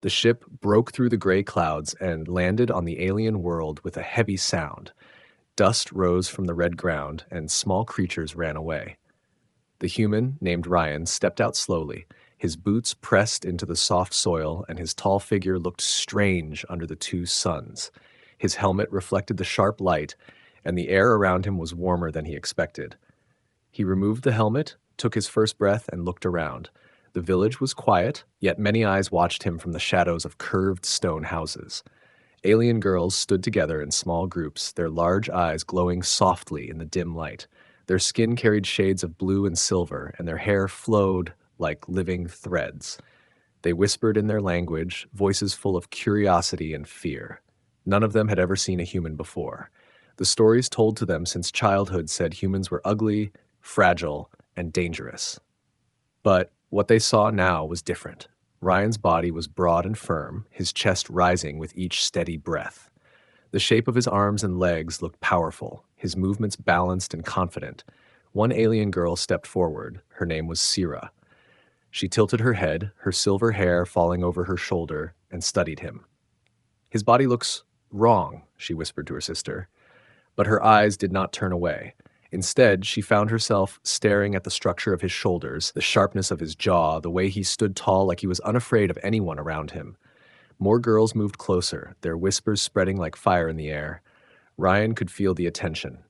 The ship broke through the gray clouds and landed on the alien world with a heavy sound. Dust rose from the red ground, and small creatures ran away. The human, named Ryan, stepped out slowly. His boots pressed into the soft soil, and his tall figure looked strange under the two suns. His helmet reflected the sharp light, and the air around him was warmer than he expected. He removed the helmet, took his first breath, and looked around. The village was quiet, yet many eyes watched him from the shadows of curved stone houses. Alien girls stood together in small groups, their large eyes glowing softly in the dim light. Their skin carried shades of blue and silver, and their hair flowed like living threads. They whispered in their language, voices full of curiosity and fear. None of them had ever seen a human before. The stories told to them since childhood said humans were ugly, fragile, and dangerous. But what they saw now was different. Ryan's body was broad and firm, his chest rising with each steady breath. The shape of his arms and legs looked powerful, his movements balanced and confident. One alien girl stepped forward. Her name was Sira. She tilted her head, her silver hair falling over her shoulder, and studied him. "His body looks wrong," she whispered to her sister. But her eyes did not turn away. Instead, she found herself staring at the structure of his shoulders, the sharpness of his jaw, the way he stood tall like he was unafraid of anyone around him. More girls moved closer, their whispers spreading like fire in the air. Ryan could feel the attention.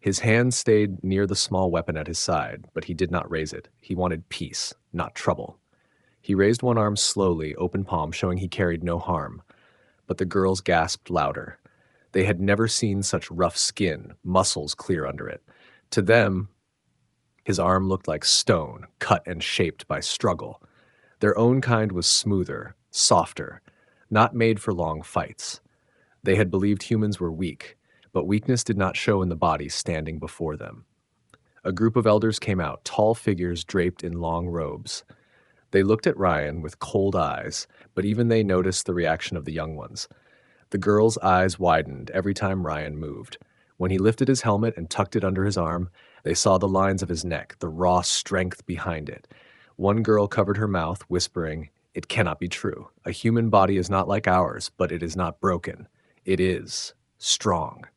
His hand stayed near the small weapon at his side, but he did not raise it. He wanted peace, not trouble. He raised one arm slowly, open palm, showing he carried no harm. But the girls gasped louder. They had never seen such rough skin, muscles clear under it. To them, his arm looked like stone, cut and shaped by struggle. Their own kind was smoother, softer, not made for long fights. They had believed humans were weak, but weakness did not show in the body standing before them. A group of elders came out, tall figures draped in long robes. They looked at Ryan with cold eyes, but even they noticed the reaction of the young ones. The girls' eyes widened every time Ryan moved. When he lifted his helmet and tucked it under his arm, they saw the lines of his neck, the raw strength behind it. One girl covered her mouth, whispering, "It cannot be true. A human body is not like ours, but it is not broken. It is strong."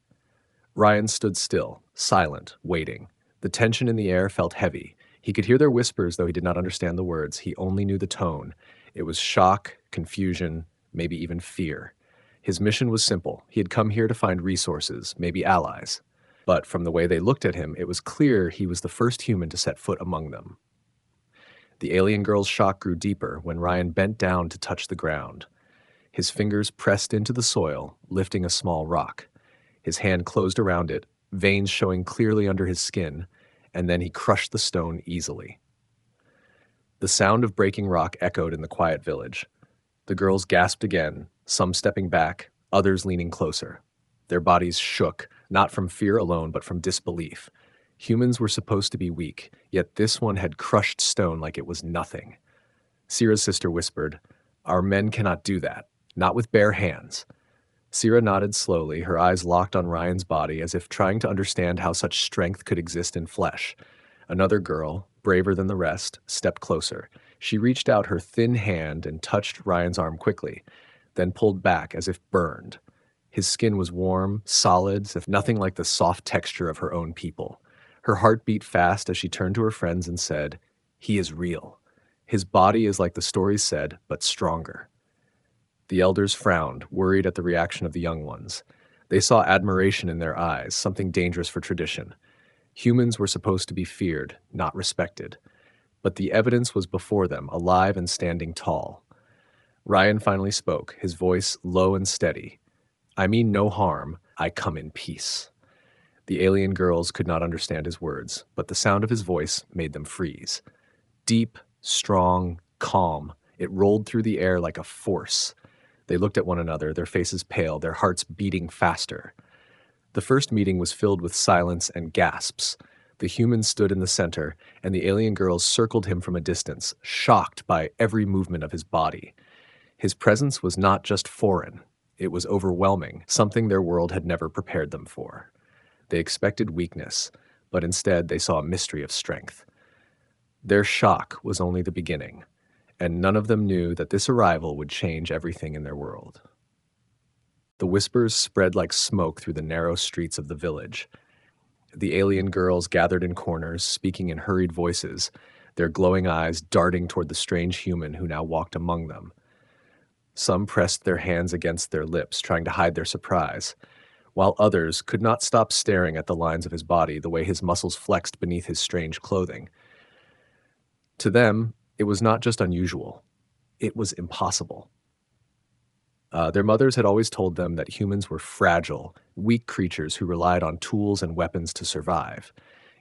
Ryan stood still, silent, waiting. The tension in the air felt heavy. He could hear their whispers, though he did not understand the words. He only knew the tone. It was shock, confusion, maybe even fear. His mission was simple. He had come here to find resources, maybe allies. But from the way they looked at him, it was clear he was the first human to set foot among them. The alien girl's shock grew deeper when Ryan bent down to touch the ground. His fingers pressed into the soil, lifting a small rock. His hand closed around it, veins showing clearly under his skin, and then he crushed the stone easily. The sound of breaking rock echoed in the quiet village. The girls gasped again, some stepping back, others leaning closer. Their bodies shook, not from fear alone, but from disbelief. Humans were supposed to be weak, yet this one had crushed stone like it was nothing. Sira's sister whispered, "Our men cannot do that, not with bare hands." Sira nodded slowly, her eyes locked on Ryan's body as if trying to understand how such strength could exist in flesh. Another girl, braver than the rest, stepped closer. She reached out her thin hand and touched Ryan's arm quickly, then pulled back as if burned. His skin was warm, solid, as if nothing like the soft texture of her own people. Her heart beat fast as she turned to her friends and said, "He is real. His body is like the stories said, but stronger." The elders frowned, worried at the reaction of the young ones. They saw admiration in their eyes, something dangerous for tradition. Humans were supposed to be feared, not respected. But the evidence was before them, alive and standing tall. Ryan finally spoke, his voice low and steady. "I mean no harm. I come in peace." The alien girls could not understand his words, but the sound of his voice made them freeze. Deep, strong, calm, it rolled through the air like a force. They looked at one another, their faces pale, their hearts beating faster. The first meeting was filled with silence and gasps. The human stood in the center, and the alien girls circled him from a distance, shocked by every movement of his body. His presence was not just foreign. It was overwhelming, something their world had never prepared them for. They expected weakness, but instead they saw a mystery of strength. Their shock was only the beginning. and none of them knew that this arrival would change everything in their world. The whispers spread like smoke through the narrow streets of the village. The alien girls gathered in corners, speaking in hurried voices, their glowing eyes darting toward the strange human who now walked among them. Some pressed their hands against their lips, trying to hide their surprise, while others could not stop staring at the lines of his body, the way his muscles flexed beneath his strange clothing. To them, it was not just unusual, it was impossible. Their mothers had always told them that humans were fragile, weak creatures who relied on tools and weapons to survive.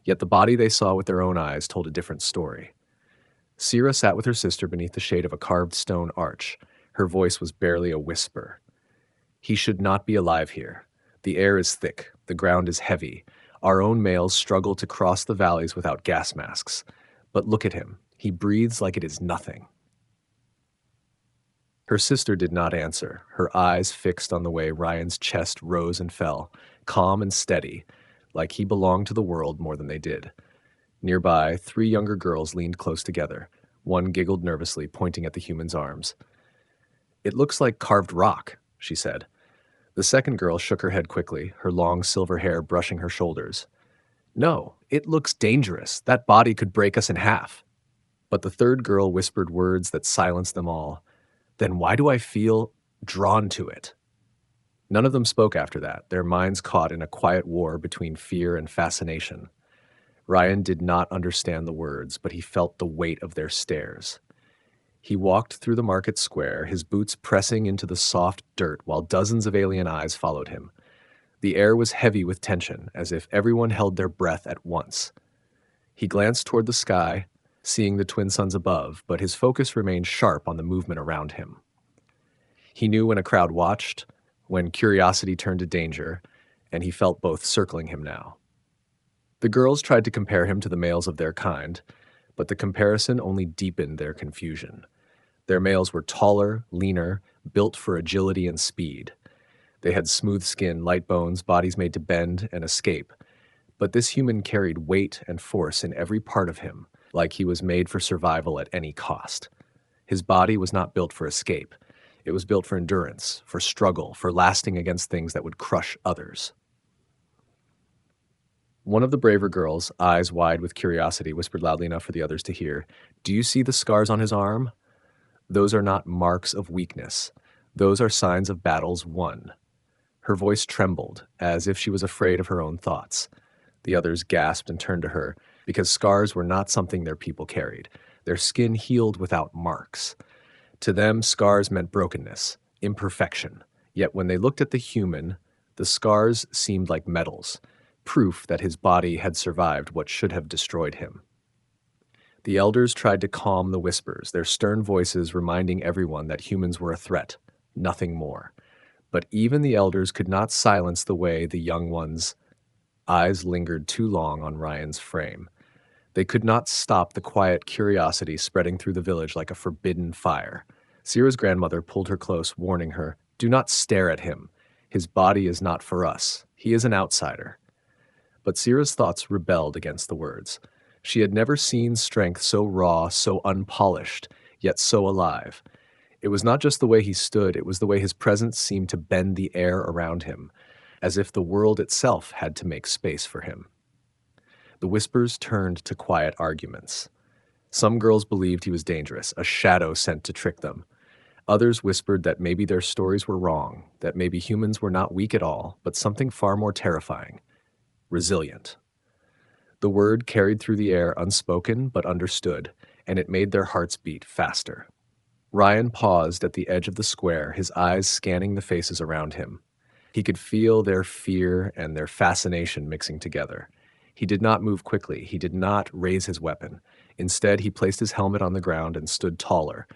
Yet the body they saw with their own eyes told a different story. Sira sat with her sister beneath the shade of a carved stone arch. Her voice was barely a whisper. He should not be alive here. The air is thick, the ground is heavy. Our own males struggle to cross the valleys without gas masks. But look at him. He breathes like it is nothing. Her sister did not answer, her eyes fixed on the way Ryan's chest rose and fell, calm and steady, like he belonged to the world more than they did. Nearby, 3 younger girls leaned close together. One giggled nervously, pointing at the human's arms. "It looks like carved rock," she said. The second girl shook her head quickly, her long silver hair brushing her shoulders. "No, it looks dangerous. That body could break us in half." But the third girl whispered words that silenced them all. "Then why do I feel drawn to it?" None of them spoke after that, their minds caught in a quiet war between fear and fascination. Ryan did not understand the words, but he felt the weight of their stares. He walked through the market square, his boots pressing into the soft dirt while dozens of alien eyes followed him. The air was heavy with tension, as if everyone held their breath at once. He glanced toward the sky, seeing the twin suns above, but his focus remained sharp on the movement around him. He knew when a crowd watched, when curiosity turned to danger, and he felt both circling him now. The girls tried to compare him to the males of their kind, but the comparison only deepened their confusion. Their males were taller, leaner, built for agility and speed. They had smooth skin, light bones, bodies made to bend and escape. But this human carried weight and force in every part of him, like he was made for survival at any cost. His body was not built for escape. It was built for endurance, for struggle, for lasting against things that would crush others. One of the braver girls, eyes wide with curiosity, whispered loudly enough for the others to hear, "Do you see the scars on his arm? Those are not marks of weakness. Those are signs of battles won." Her voice trembled, as if she was afraid of her own thoughts. The others gasped and turned to her, because scars were not something their people carried. Their skin healed without marks. To them, scars meant brokenness, imperfection. Yet when they looked at the human, the scars seemed like medals, proof that his body had survived what should have destroyed him. The elders tried to calm the whispers, their stern voices reminding everyone that humans were a threat, nothing more. But even the elders could not silence the way the young ones' eyes lingered too long on Ryan's frame. They could not stop the quiet curiosity spreading through the village like a forbidden fire. Sira's grandmother pulled her close, warning her, "Do not stare at him. His body is not for us. He is an outsider." But Sira's thoughts rebelled against the words. She had never seen strength so raw, so unpolished, yet so alive. It was not just the way he stood, it was the way his presence seemed to bend the air around him, as if the world itself had to make space for him. The whispers turned to quiet arguments. Some girls believed he was dangerous, a shadow sent to trick them. Others whispered that maybe their stories were wrong, that maybe humans were not weak at all, but something far more terrifying: resilient. The word carried through the air unspoken but understood, and it made their hearts beat faster. Ryan paused at the edge of the square, his eyes scanning the faces around him. He could feel their fear and their fascination mixing together. He did not move quickly. He did not raise his weapon. Instead, he placed his helmet on the ground and stood taller,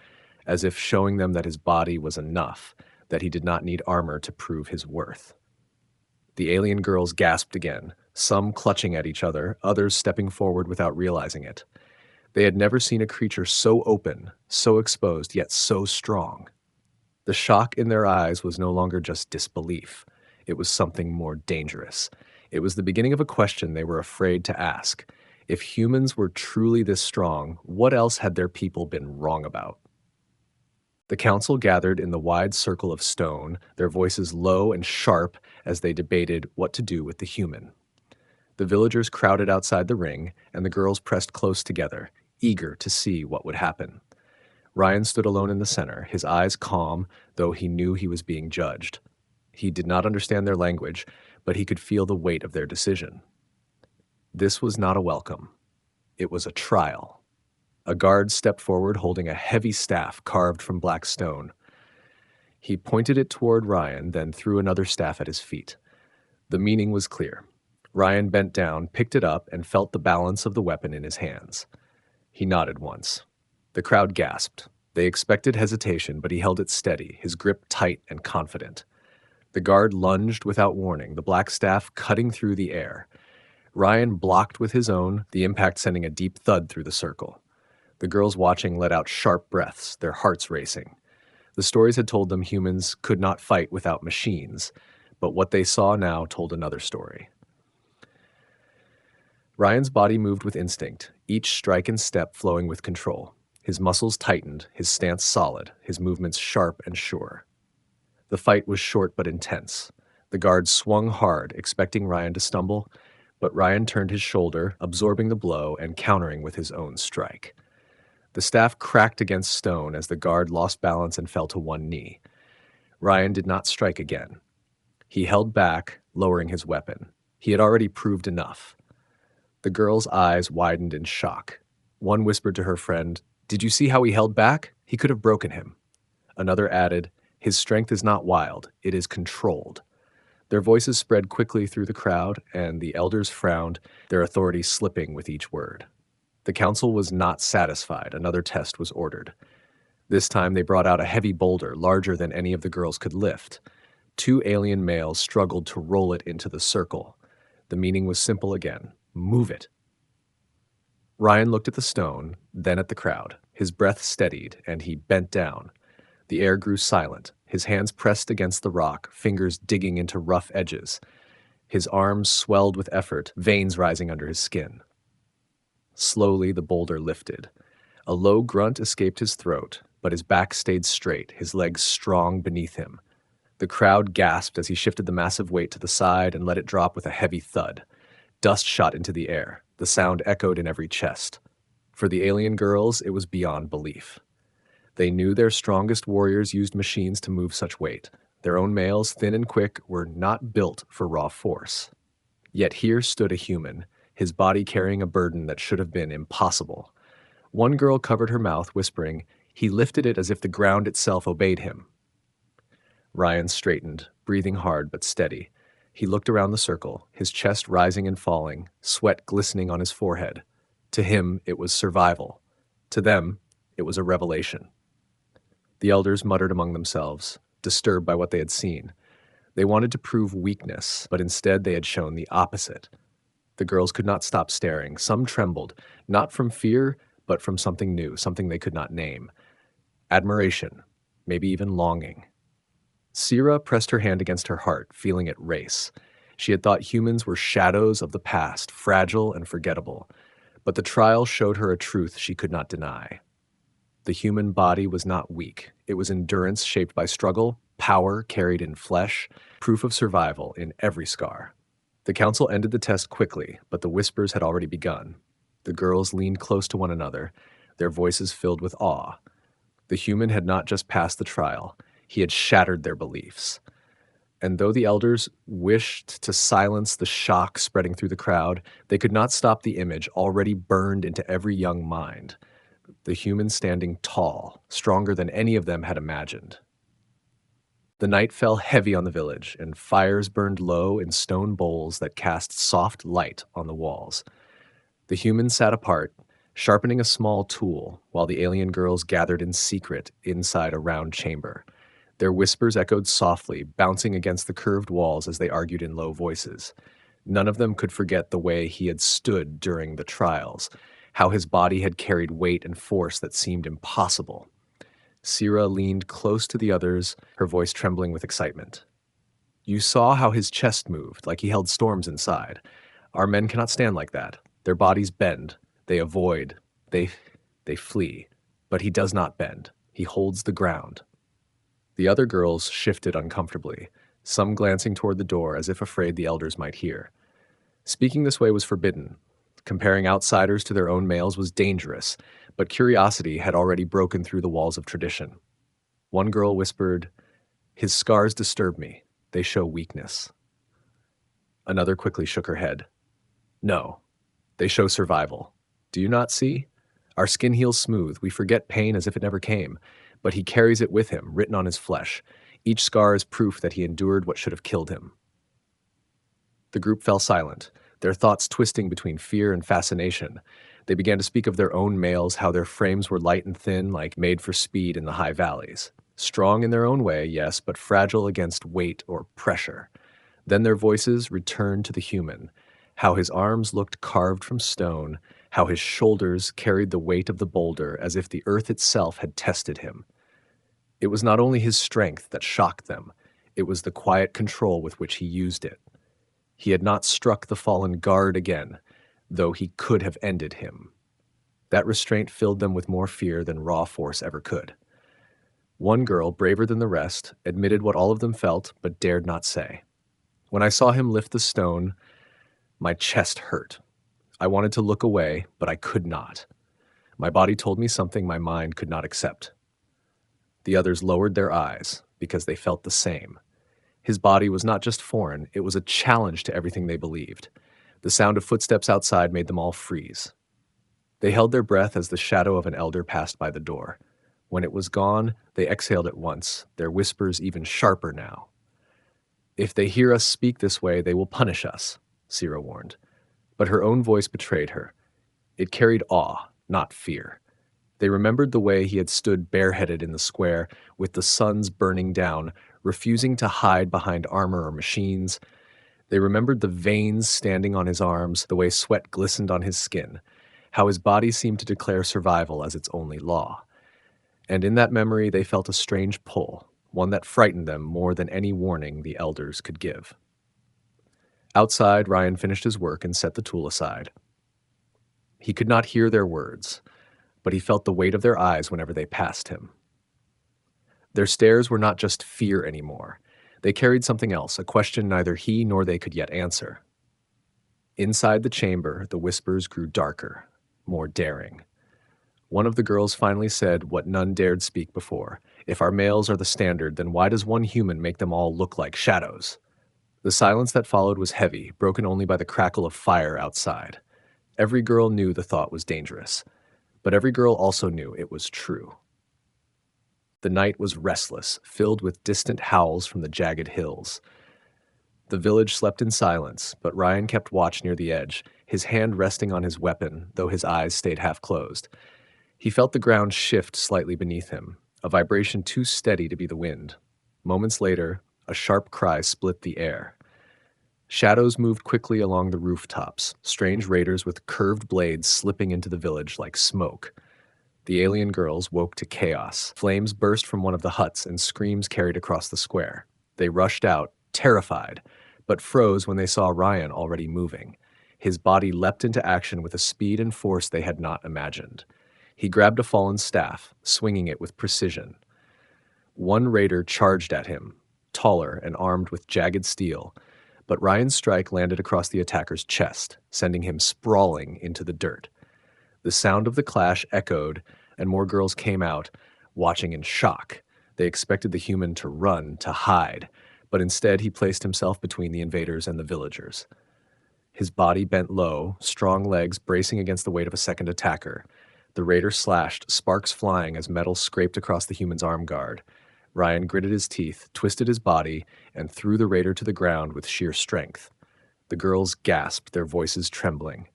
as if showing them that his body was enough, that he did not need armor to prove his worth. The alien girls gasped again, some clutching at each other, others stepping forward without realizing it. They had never seen a creature so open, so exposed, yet so strong. The shock in their eyes was no longer just disbelief. It was something more dangerous. It was the beginning of a question they were afraid to ask. If humans were truly this strong, what else had their people been wrong about? The council gathered in the wide circle of stone, their voices low and sharp as they debated what to do with the human. The villagers crowded outside the ring, and the girls pressed close together, eager to see what would happen. Ryan stood alone in the center, his eyes calm, though he knew he was being judged. He did not understand their language, but he could feel the weight of their decision. This was not a welcome. It was a trial. A guard stepped forward holding a heavy staff carved from black stone. He pointed it toward Ryan, then threw another staff at his feet. The meaning was clear. Ryan bent down, picked it up, and felt the balance of the weapon in his hands. He nodded once. The crowd gasped. They expected hesitation, but he held it steady, his grip tight and confident. The guard lunged without warning, the black staff cutting through the air. Ryan blocked with his own, the impact sending a deep thud through the circle. The girls watching let out sharp breaths, their hearts racing. The stories had told them humans could not fight without machines, but what they saw now told another story. Ryan's body moved with instinct, each strike and step flowing with control. His muscles tightened, his stance solid, his movements sharp and sure. The fight was short but intense. The guard swung hard, expecting Ryan to stumble, but Ryan turned his shoulder, absorbing the blow and countering with his own strike. The staff cracked against stone as the guard lost balance and fell to one knee. Ryan did not strike again. He held back, lowering his weapon. He had already proved enough. The girl's eyes widened in shock. One whispered to her friend, "Did you see how he held back? He could have broken him." Another added, "His strength is not wild, it is controlled." Their voices spread quickly through the crowd, and the elders frowned, their authority slipping with each word. The council was not satisfied. Another test was ordered. This time they brought out a heavy boulder, larger than any of the girls could lift. Two alien males struggled to roll it into the circle. The meaning was simple again. Move it. Ryan looked at the stone, then at the crowd. His breath steadied, and he bent down. The air grew silent. His hands pressed against the rock, fingers digging into rough edges. His arms swelled with effort, veins rising under his skin. Slowly, the boulder lifted. A low grunt escaped his throat, but his back stayed straight, his legs strong beneath him. The crowd gasped as he shifted the massive weight to the side and let it drop with a heavy thud. Dust shot into the air. The sound echoed in every chest. For the alien girls, it was beyond belief. They knew their strongest warriors used machines to move such weight. Their own males, thin and quick, were not built for raw force. Yet here stood a human, his body carrying a burden that should have been impossible. One girl covered her mouth, whispering, "He lifted it as if the ground itself obeyed him." Ryan straightened, breathing hard but steady. He looked around the circle, his chest rising and falling, sweat glistening on his forehead. To him, it was survival. To them, it was a revelation. The elders muttered among themselves, disturbed by what they had seen. They wanted to prove weakness, but instead they had shown the opposite. The girls could not stop staring. Some trembled, not from fear, but from something new, something they could not name. Admiration, maybe even longing. Sira pressed her hand against her heart, feeling it race. She had thought humans were shadows of the past, fragile and forgettable. But the trial showed her a truth she could not deny. The human body was not weak. It was endurance shaped by struggle, power carried in flesh, proof of survival in every scar. The council ended the test quickly, but the whispers had already begun. The girls leaned close to one another, their voices filled with awe. The human had not just passed the trial, he had shattered their beliefs. And though the elders wished to silence the shock spreading through the crowd, they could not stop the image already burned into every young mind. The human standing tall, stronger than any of them had imagined. The night fell heavy on the village, and fires burned low in stone bowls that cast soft light on the walls. The human sat apart, sharpening a small tool, while the alien girls gathered in secret inside a round chamber. Their whispers echoed softly, bouncing against the curved walls as they argued in low voices. None of them could forget the way he had stood during the trials, how his body had carried weight and force that seemed impossible. Sira leaned close to the others, her voice trembling with excitement. "You saw how his chest moved, like he held storms inside. Our men cannot stand like that. Their bodies bend. They avoid. They flee. But he does not bend. He holds the ground. The other girls shifted uncomfortably, some glancing toward the door as if afraid the elders might hear. Speaking this way was forbidden. Comparing outsiders to their own males was dangerous, but curiosity had already broken through the walls of tradition. One girl whispered, "His scars disturb me. They show weakness." Another quickly shook her head. "No, they show survival. Do you not see? Our skin heals smooth. We forget pain as if it never came, but he carries it with him, written on his flesh. Each scar is proof that he endured what should have killed him." The group fell silent, their thoughts twisting between fear and fascination. They began to speak of their own males, how their frames were light and thin, like made for speed in the high valleys. Strong in their own way, yes, but fragile against weight or pressure. Then their voices returned to the human, how his arms looked carved from stone, how his shoulders carried the weight of the boulder as if the earth itself had tested him. It was not only his strength that shocked them, it was the quiet control with which he used it. He had not struck the fallen guard again, though he could have ended him. That restraint filled them with more fear than raw force ever could. One girl, braver than the rest, admitted what all of them felt but dared not say. "When I saw him lift the stone, my chest hurt. I wanted to look away, but I could not. My body told me something my mind could not accept." The others lowered their eyes because they felt the same. His body was not just foreign, it was a challenge to everything they believed. The sound of footsteps outside made them all freeze. They held their breath as the shadow of an elder passed by the door. When it was gone, they exhaled at once, their whispers even sharper now. "If they hear us speak this way, they will punish us," Sira warned. But her own voice betrayed her. It carried awe, not fear. They remembered the way he had stood bareheaded in the square, with the suns burning down, refusing to hide behind armor or machines. They remembered the veins standing on his arms, the way sweat glistened on his skin, how his body seemed to declare survival as its only law. And in that memory they felt a strange pull, one that frightened them more than any warning the elders could give. Outside, Ryan finished his work and set the tool aside. He could not hear their words, but he felt the weight of their eyes whenever they passed him. Their stares were not just fear anymore. They carried something else, a question neither he nor they could yet answer. Inside the chamber, the whispers grew darker, more daring. One of the girls finally said what none dared speak before. "If our males are the standard, then why does one human make them all look like shadows?" The silence that followed was heavy, broken only by the crackle of fire outside. Every girl knew the thought was dangerous, but every girl also knew it was true. The night was restless, filled with distant howls from the jagged hills. The village slept in silence, but Ryan kept watch near the edge, his hand resting on his weapon, though his eyes stayed half closed. He felt the ground shift slightly beneath him, a vibration too steady to be the wind. Moments later, a sharp cry split the air. Shadows moved quickly along the rooftops, strange raiders with curved blades slipping into the village like smoke. The alien girls woke to chaos. Flames burst from one of the huts and screams carried across the square. They rushed out, terrified, but froze when they saw Ryan already moving. His body leapt into action with a speed and force they had not imagined. He grabbed a fallen staff, swinging it with precision. One raider charged at him, taller and armed with jagged steel, but Ryan's strike landed across the attacker's chest, sending him sprawling into the dirt. The sound of the clash echoed, and more girls came out, watching in shock. They expected the human to run, to hide, but instead he placed himself between the invaders and the villagers. His body bent low, strong legs bracing against the weight of a second attacker. The raider slashed, sparks flying as metal scraped across the human's arm guard. Ryan gritted his teeth, twisted his body, and threw the raider to the ground with sheer strength. The girls gasped, their voices trembling.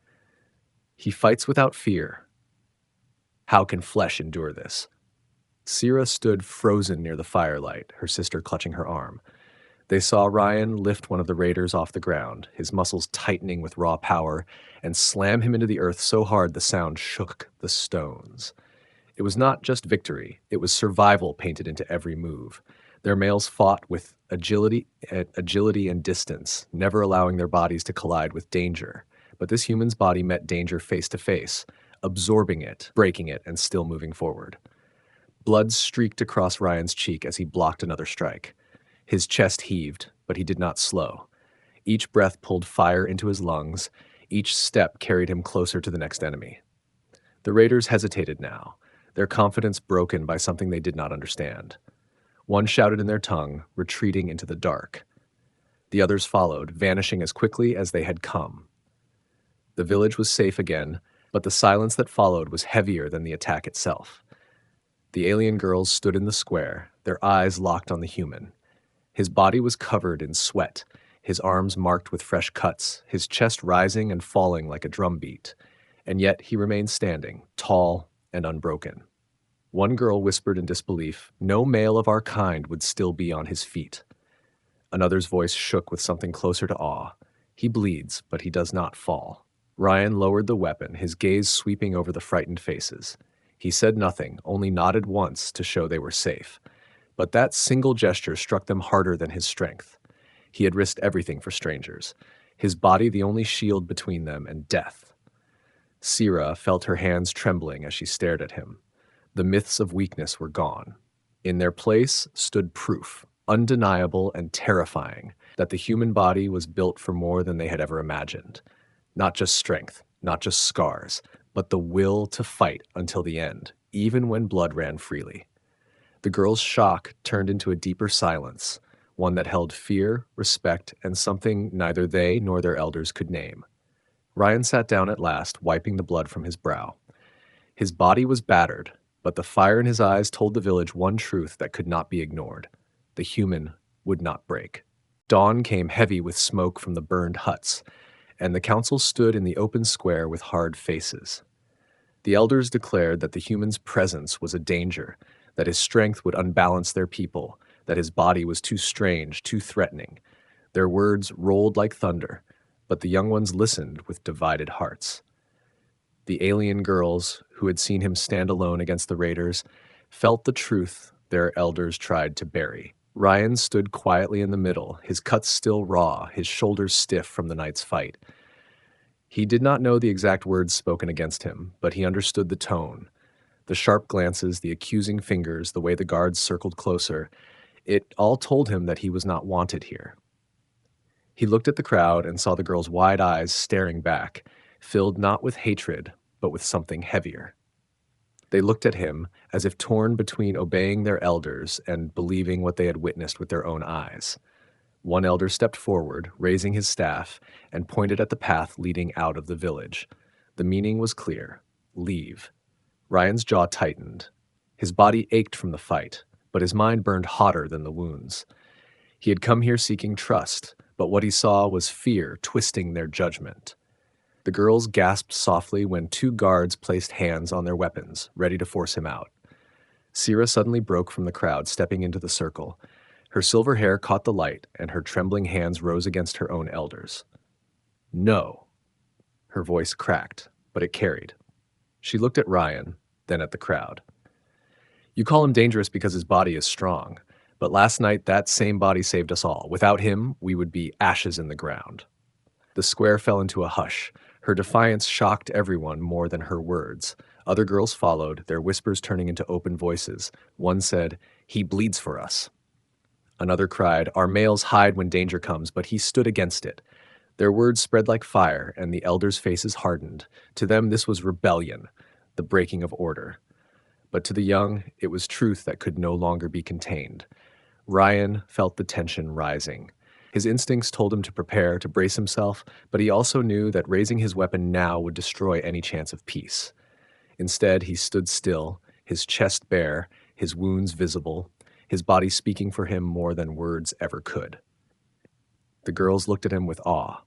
"He fights without fear. How can flesh endure this?" Sira stood frozen near the firelight, her sister clutching her arm. They saw Ryan lift one of the raiders off the ground, his muscles tightening with raw power, and slam him into the earth so hard the sound shook the stones. It was not just victory, it was survival painted into every move. Their males fought with agility and distance, never allowing their bodies to collide with danger. But this human's body met danger face to face, absorbing it, breaking it, and still moving forward. Blood streaked across Ryan's cheek as he blocked another strike. His chest heaved, but he did not slow. Each breath pulled fire into his lungs. Each step carried him closer to the next enemy. The raiders hesitated now, their confidence broken by something they did not understand. One shouted in their tongue, retreating into the dark. The others followed, vanishing as quickly as they had come. The village was safe again, but the silence that followed was heavier than the attack itself. The alien girls stood in the square, their eyes locked on the human. His body was covered in sweat, his arms marked with fresh cuts, his chest rising and falling like a drum beat. And yet he remained standing, tall and unbroken. One girl whispered in disbelief, "No male of our kind would still be on his feet." Another's voice shook with something closer to awe. "He bleeds, but he does not fall." Ryan lowered the weapon, his gaze sweeping over the frightened faces. He said nothing, only nodded once to show they were safe. But that single gesture struck them harder than his strength. He had risked everything for strangers, his body the only shield between them and death. Sira felt her hands trembling as she stared at him. The myths of weakness were gone. In their place stood proof, undeniable and terrifying, that the human body was built for more than they had ever imagined. Not just strength, not just scars, but the will to fight until the end, even when blood ran freely. The girl's shock turned into a deeper silence, one that held fear, respect, and something neither they nor their elders could name. Ryan sat down at last, wiping the blood from his brow. His body was battered, but the fire in his eyes told the village one truth that could not be ignored. The human would not break. Dawn came heavy with smoke from the burned huts, and the council stood in the open square with hard faces. The elders declared that the human's presence was a danger, that his strength would unbalance their people, that his body was too strange, too threatening. Their words rolled like thunder, but the young ones listened with divided hearts. The alien girls, who had seen him stand alone against the raiders, felt the truth their elders tried to bury. Ryan stood quietly in the middle, his cuts still raw, his shoulders stiff from the night's fight. He did not know the exact words spoken against him, but he understood the tone. The sharp glances, the accusing fingers, the way the guards circled closer, it all told him that he was not wanted here. He looked at the crowd and saw the girl's wide eyes staring back, filled not with hatred, but with something heavier. They looked at him as if torn between obeying their elders and believing what they had witnessed with their own eyes. One elder stepped forward, raising his staff, and pointed at the path leading out of the village. The meaning was clear: leave. Ryan's jaw tightened. His body ached from the fight, but his mind burned hotter than the wounds. He had come here seeking trust, but what he saw was fear twisting their judgment. The girls gasped softly when two guards placed hands on their weapons, ready to force him out. Sira suddenly broke from the crowd, stepping into the circle. Her silver hair caught the light, and her trembling hands rose against her own elders. "No." Her voice cracked, but it carried. She looked at Ryan, then at the crowd. "You call him dangerous because his body is strong, but last night that same body saved us all. Without him, we would be ashes in the ground." The square fell into a hush. Her defiance shocked everyone more than her words. Other girls followed, their whispers turning into open voices. One said, "He bleeds for us." Another cried, "Our males hide when danger comes, but he stood against it." Their words spread like fire, and the elders' faces hardened. To them, this was rebellion, the breaking of order. But to the young, it was truth that could no longer be contained. Ryan felt the tension rising. His instincts told him to prepare, to brace himself, but he also knew that raising his weapon now would destroy any chance of peace. Instead, he stood still, his chest bare, his wounds visible, his body speaking for him more than words ever could. The girls looked at him with awe.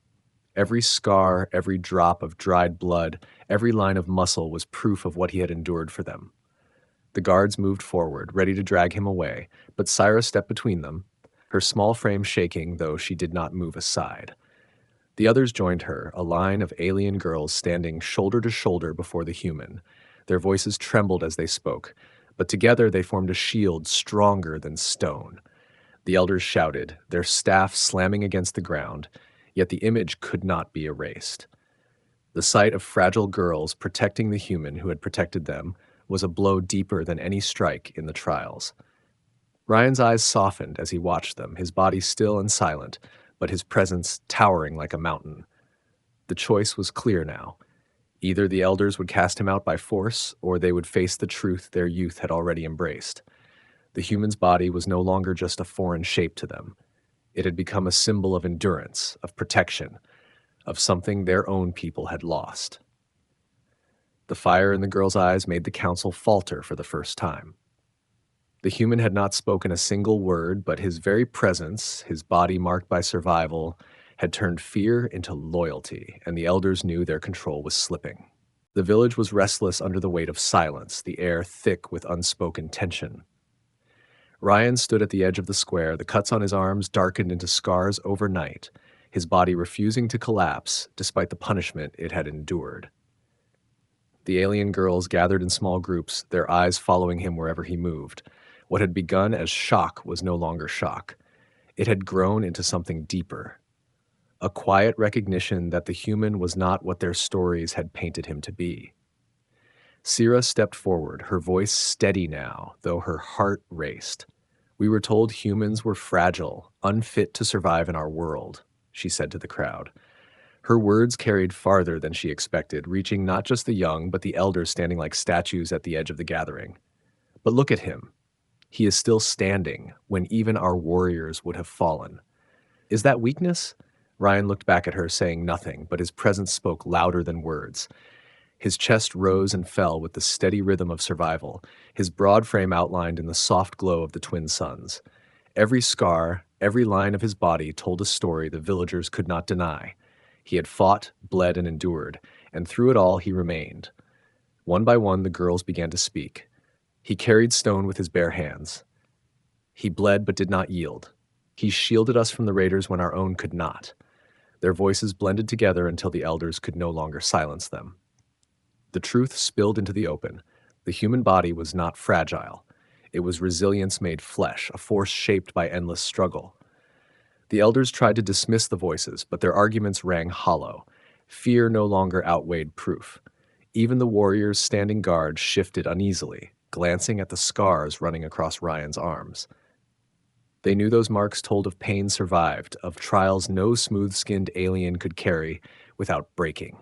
Every scar, every drop of dried blood, every line of muscle was proof of what he had endured for them. The guards moved forward, ready to drag him away, but Syra stepped between them, her small frame shaking, though she did not move aside. The others joined her, a line of alien girls standing shoulder to shoulder before the human. Their voices trembled as they spoke, but together they formed a shield stronger than stone. The elders shouted, their staffs slamming against the ground, yet the image could not be erased. The sight of fragile girls protecting the human who had protected them was a blow deeper than any strike in the trials. Ryan's eyes softened as he watched them, his body still and silent, but his presence towering like a mountain. The choice was clear now. Either the elders would cast him out by force, or they would face the truth their youth had already embraced. The human's body was no longer just a foreign shape to them. It had become a symbol of endurance, of protection, of something their own people had lost. The fire in the girl's eyes made the council falter for the first time. The human had not spoken a single word, but his very presence, his body marked by survival, had turned fear into loyalty, and the elders knew their control was slipping. The village was restless under the weight of silence, the air thick with unspoken tension. Ryan stood at the edge of the square, the cuts on his arms darkened into scars overnight, his body refusing to collapse despite the punishment it had endured. The alien girls gathered in small groups, their eyes following him wherever he moved. What had begun as shock was no longer shock. It had grown into something deeper. A quiet recognition that the human was not what their stories had painted him to be. Sira stepped forward, her voice steady now, though her heart raced. "We were told humans were fragile, unfit to survive in our world," she said to the crowd. Her words carried farther than she expected, reaching not just the young, but the elders standing like statues at the edge of the gathering. But look at him. He is still standing when even our warriors would have fallen. Is that weakness? Ryan looked back at her, saying nothing, but his presence spoke louder than words. His chest rose and fell with the steady rhythm of survival, his broad frame outlined in the soft glow of the twin suns. Every scar, every line of his body told a story the villagers could not deny. He had fought, bled, and endured, and through it all he remained. One by one the girls began to speak. He carried stone with his bare hands. He bled but did not yield. He shielded us from the raiders when our own could not. Their voices blended together until the elders could no longer silence them. The truth spilled into the open. The human body was not fragile. It was resilience made flesh, a force shaped by endless struggle. The elders tried to dismiss the voices, but their arguments rang hollow. Fear no longer outweighed proof. Even the warriors standing guard shifted uneasily, glancing at the scars running across Ryan's arms. They knew those marks told of pain survived, of trials no smooth-skinned alien could carry without breaking.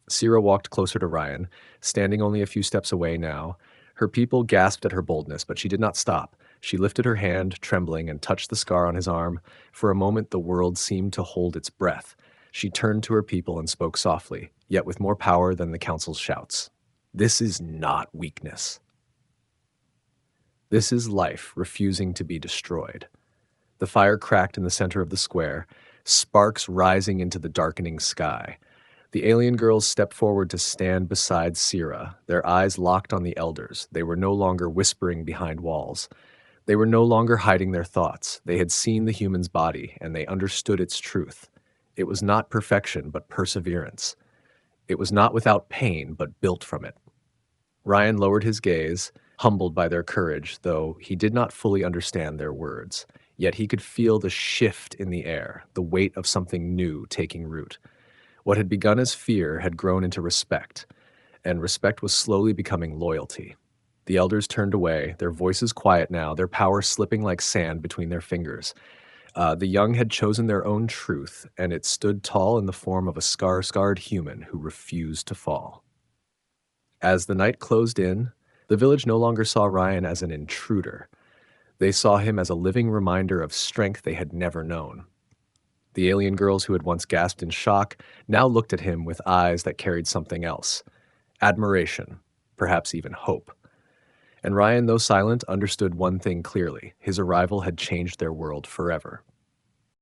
Sira walked closer to Ryan, standing only a few steps away now. Her people gasped at her boldness, but she did not stop. She lifted her hand, trembling, and touched the scar on his arm. For a moment the world seemed to hold its breath. She turned to her people and spoke softly, yet with more power than the council's shouts. "This is not weakness. This is life refusing to be destroyed." The fire cracked in the center of the square, sparks rising into the darkening sky. The alien girls stepped forward to stand beside Sira, their eyes locked on the elders. They were no longer whispering behind walls. They were no longer hiding their thoughts. They had seen the human's body, and they understood its truth. It was not perfection, but perseverance. It was not without pain, but built from it. Ryan lowered his gaze, humbled by their courage, though he did not fully understand their words. Yet he could feel the shift in the air, the weight of something new taking root. What had begun as fear had grown into respect, and respect was slowly becoming loyalty. The elders turned away, their voices quiet now, their power slipping like sand between their fingers. The young had chosen their own truth, and it stood tall in the form of a scar-scarred human who refused to fall. As the night closed in, the village no longer saw Ryan as an intruder. They saw him as a living reminder of strength they had never known. The alien girls who had once gasped in shock now looked at him with eyes that carried something else. Admiration, perhaps even hope. And Ryan, though silent, understood one thing clearly. His arrival had changed their world forever.